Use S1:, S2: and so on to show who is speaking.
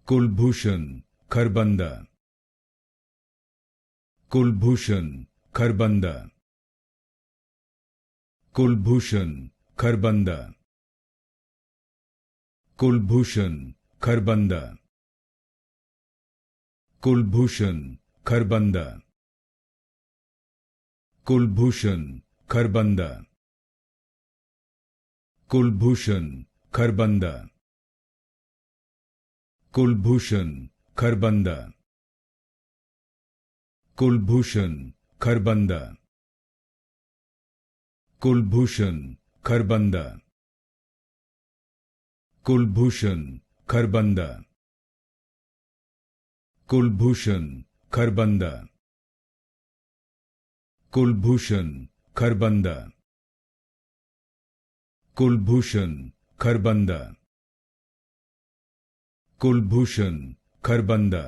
S1: Kulbhushan Kharbanda, Kulbhushan Kharbanda, Kulbhushan Kharbanda, Kulbhushan Kharbanda, Kulbhushan Kharbanda, Kulbhushan Kharbanda, Kulbhushan Kharbanda, Kulbhushan Kharbanda, Kulbhushan Kharbanda, Kulbhushan Kharbanda, Kulbhushan Kharbanda, Kulbhushan Kharbanda, Kulbhushan Kharbanda, Kulbhushan Kharbanda, Kulbhushan Kharbanda,